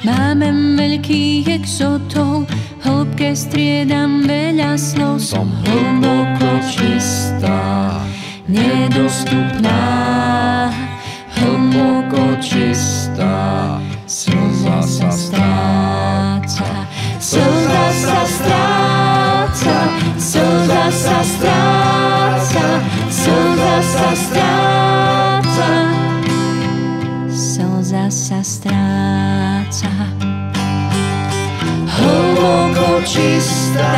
Máme veľkých exotov, hĺbke striedam veľa slov. Som hlboko čistá, nedostupná, hlboko čistá. Slza sa stráca, slza sa stráca, slza sa stráca, slza sa stráca, slza sa stráca. Hlboko čistá,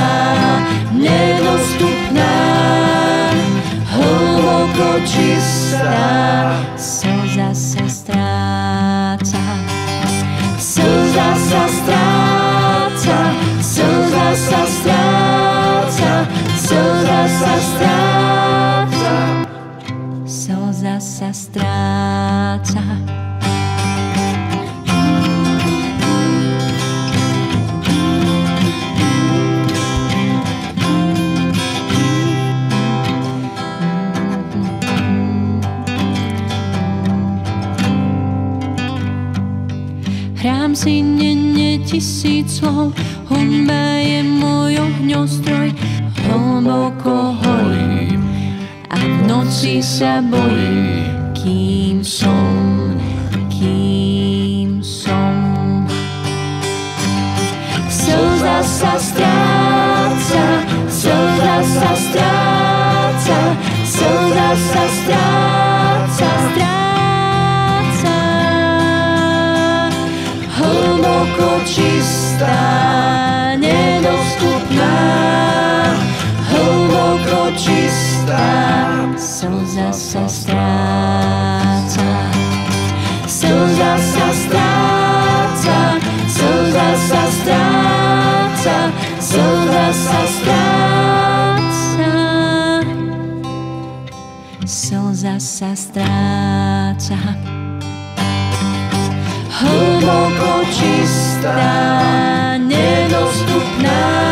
nedostupná, hlboko čistá, slza sa stráca. Slza sa stráca, slza sa stráca, slza sa stráca, slza sa stráca. Hrám si denne tisíc slov, hudba je môj ohňostroj. Hlboko horím a v noci sa bojím, kým som, kým som. Slza sa stráca, slza sa stráca, slza sa stráca, stráca. Hlboko čistá, nedostupná, hlboko čistá, slza sa stráca, slza sa stráca, slza sa stráca, slza sa stráca, slza sa stráca. Hlboko čistá, nedostupná,